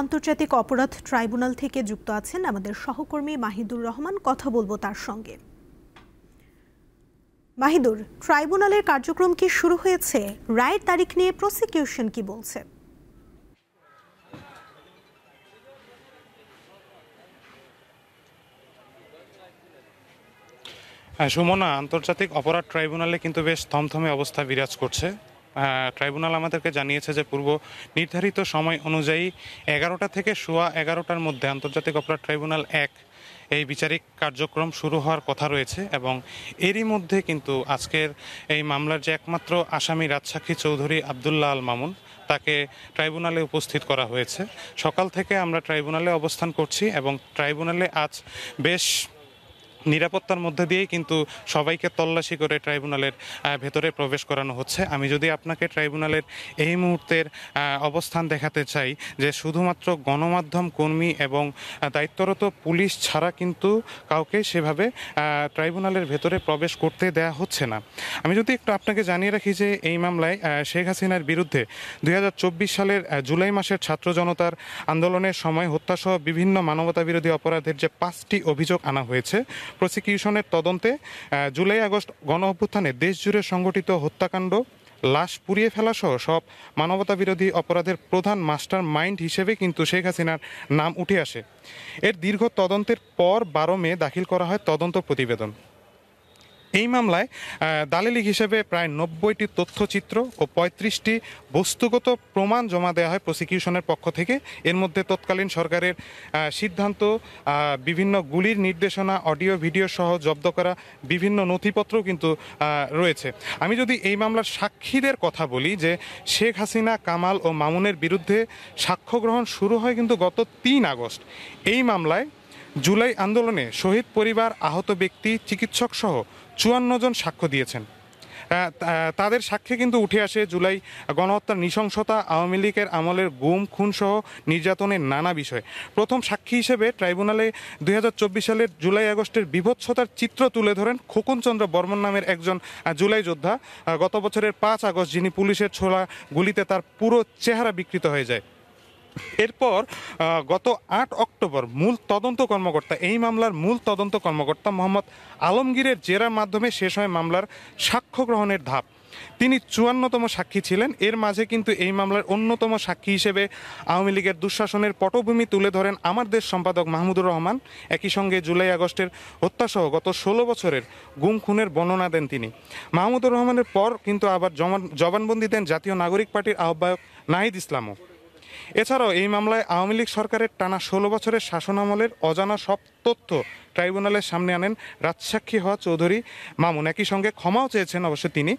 আন্তর্জাতিক অপরাধ ট্রাইব্যুনাল থেকে যুক্ত আছেন আমাদের সহকর্মী মাহিদুর রহমান। কথা বলবো তার সঙ্গে। মাহিদুর, ট্রাইব্যুনালের কার্যক্রম কি শুরু হয়েছে? রায়ের তারিখ নিয়ে প্রসিকিউশন কি বলছে? সুমনা, আন্তর্জাতিক অপরাধ ট্রাইব্যুনালে কিন্তু বেশ থমথমে অবস্থা বিরাজ করছে। ট্রাইব্যুনাল আমাদেরকে জানিয়েছে যে পূর্ব নির্ধারিত সময় অনুযায়ী 11টা থেকে সোয়া 11টার মধ্যে আন্তর্জাতিক অপরাধ ট্রাইব্যুনাল 1 এই বিচারিক কার্যক্রম শুরু হওয়ার কথা রয়েছে এবং এরই মধ্যে কিন্তু আজকের এই মামলার যে একমাত্র আসামি রাজসাক্ষী চৌধুরী আবদুল্লাহ আল মামুন, তাকে ট্রাইব্যুনালে উপস্থিত করা হয়েছে। সকাল থেকে আমরা ট্রাইব্যুনালে অবস্থান করছি এবং ট্রাইব্যুনালে আজ বেশ নিরাপত্তার মধ্যে দিয়েই কিন্তু সবাইকে তল্লাশি করে ট্রাইব্যুনালের ভেতরে প্রবেশ করানো হচ্ছে। আমি যদি আপনাকে ট্রাইব্যুনালের এই মুহূর্তের অবস্থান দেখাতে চাই, যে শুধুমাত্র গণমাধ্যম কর্মী এবং দায়িত্বরত পুলিশ ছাড়া কিন্তু কাউকে সেভাবে ট্রাইব্যুনালের ভেতরে প্রবেশ করতে দেয়া হচ্ছে না। আমি যদি একটু আপনাকে জানিয়ে রাখি যে এই মামলায় শেখ হাসিনার বিরুদ্ধে 2024 সালের জুলাই মাসের ছাত্র জনতার আন্দোলনের সময় হত্যাসহ বিভিন্ন মানবতাবিরোধী অপরাধের যে 5টি অভিযোগ আনা হয়েছে, প্রসিকিউশনের তদন্তে জুলাই আগস্ট গণ অভ্যুত্থানে দেশজুড়ে সংগঠিত হত্যাকাণ্ড, লাশ পুড়িয়ে ফেলা সহ সব মানবতাবিরোধী অপরাধের প্রধান মাস্টার মাইন্ড হিসেবে কিন্তু শেখ হাসিনার নাম উঠে আসে। এর দীর্ঘ তদন্তের পর 12 মে দাখিল করা হয় তদন্ত প্রতিবেদন। এই মামলায় দালিলিক হিসেবে প্রায় 90টি তথ্যচিত্র ও 35টি বস্তুগত প্রমাণ জমা দেওয়া হয় প্রসিকিউশনের পক্ষ থেকে। এর মধ্যে তৎকালীন সরকারের সিদ্ধান্ত, বিভিন্ন গুলির নির্দেশনা, অডিও ভিডিও সহ জব্দ করা বিভিন্ন নথিপত্রও কিন্তু রয়েছে। আমি যদি এই মামলার সাক্ষীদের কথা বলি, যে শেখ হাসিনা, কামাল ও মামুনের বিরুদ্ধে সাক্ষ্য গ্রহণ শুরু হয় কিন্তু গত 3 আগস্ট। এই মামলায় জুলাই আন্দোলনে শহীদ পরিবার, আহত ব্যক্তি, চিকিৎসক সহ 54 জন সাক্ষ্য দিয়েছেন। তাদের সাক্ষ্যে কিন্তু উঠে আসে জুলাই গণহত্যার নৃশংসতা, আওয়ামী লীগের আমলের গুম খুন সহ নির্যাতনের নানা বিষয়। প্রথম সাক্ষী হিসেবে ট্রাইব্যুনালে 2024 সালের জুলাই আগস্টের বীভৎসতার চিত্র তুলে ধরেন খোকন চন্দ্র বর্মন নামের একজন জুলাই যোদ্ধা। গত বছরের 5 আগস্ট যিনি পুলিশের ছোড়া গুলিতে তার পুরো চেহারা বিকৃত হয়ে যায়। এরপর গত 8 অক্টোবর এই মামলার মূল তদন্ত কর্মকর্তা মোহাম্মদ আলমগীরের জেরার মাধ্যমে শেষ হয় মামলার সাক্ষ্য গ্রহণের ধাপ। তিনি 54তম সাক্ষী ছিলেন। এর মাঝে কিন্তু এই মামলার অন্যতম সাক্ষী হিসেবে আওয়ামী লীগের দুঃশাসনের পটভূমি তুলে ধরেন আমার দেশ সম্পাদক মাহমুদুর রহমান। একই সঙ্গে জুলাই আগস্টের হত্যাসহ গত 16 বছরের গুম খুনের বর্ণনা দেন তিনি। মাহমুদুর রহমানের পর কিন্তু আবার জবানবন্দি দেন জাতীয় নাগরিক পার্টির আহ্বায়ক নাহিদ ইসলামও। এছাড়াও এই মামলায় আওয়ামী লীগ সরকারের টানা 16 বছরের শাসনামলের অজানা সব তথ্য ট্রাইব্যুনালের সামনে আনেন রাজসাক্ষী হওয়া চৌধুরী মামুন। একই সঙ্গে ক্ষমাও চেয়েছেন অবশ্য তিনি।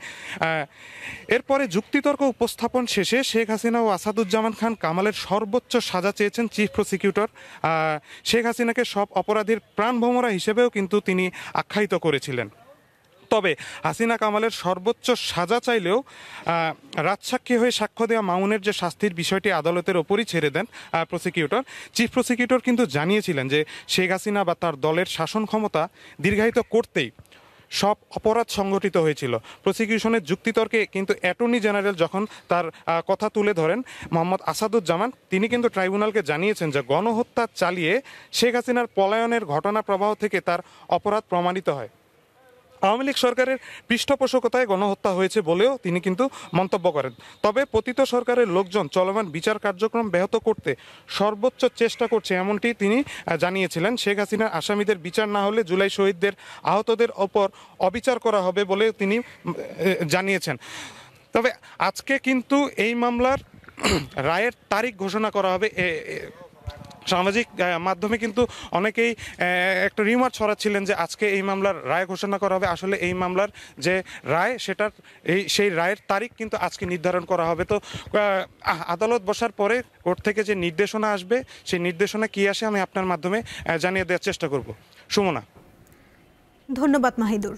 এরপরে যুক্তিতর্ক উপস্থাপন শেষে শেখ হাসিনা ও আসাদুজ্জামান খান কামালের সর্বোচ্চ সাজা চেয়েছেন চিফ প্রসিকিউটর। শেখ হাসিনাকে সব অপরাধীর প্রাণভোমরা হিসেবেও কিন্তু তিনি আখ্যায়িত করেছিলেন। তবে হাসিনা কামালের সর্বোচ্চ সাজা চাইলেও রাজসাক্ষী হয়ে সাক্ষ্য দেওয়া মামুনের যে শাস্তির বিষয়টি আদালতের ওপরই ছেড়ে দেন প্রসিকিউটর। চিফ প্রসিকিউটর কিন্তু জানিয়েছিলেন যে শেখ হাসিনা বা তার দলের শাসন ক্ষমতা দীর্ঘায়িত করতেই সব অপরাধ সংগঠিত হয়েছিল। প্রসিকিউশনের যুক্তিতর্কে কিন্তু অ্যাটর্নি জেনারেল যখন তার কথা তুলে ধরেন মোহাম্মদ আসাদুজ্জামান, তিনি কিন্তু ট্রাইব্যুনালকে জানিয়েছেন যে গণহত্যা চালিয়ে শেখ হাসিনার পলায়নের ঘটনা প্রবাহ থেকে তার অপরাধ প্রমাণিত হয়। আওয়ামী লীগ সরকারের পৃষ্ঠপোষকতায় গণহত্যা হয়েছে বলেও তিনি কিন্তু মন্তব্য করেন। তবে পতিত সরকারের লোকজন চলমান বিচার কার্যক্রম ব্যাহত করতে সর্বোচ্চ চেষ্টা করছে, এমনটি তিনি জানিয়েছিলেন। শেখ হাসিনার আসামিদের বিচার না হলে জুলাই শহীদদের, আহতদের ওপর অবিচার করা হবে বলে তিনি জানিয়েছেন। তবে আজকে কিন্তু এই মামলার রায়ের তারিখ ঘোষণা করা হবে। সামাজিক মাধ্যমে কিন্তু অনেকেই একটা রিউমার ছড়াচ্ছিলেন যে আজকে এই মামলার রায় ঘোষণা করা হবে। আসলে এই মামলার যে রায়, সেই রায়ের তারিখ কিন্তু আজকে নির্ধারণ করা হবে। তো আদালত বসার পরে কোর্ট থেকে যে নির্দেশনা আসবে, সেই নির্দেশনা কী আসে আমি আপনার মাধ্যমে জানিয়ে দেওয়ার চেষ্টা করব। সুমনা, ধন্যবাদ মাহিদুর।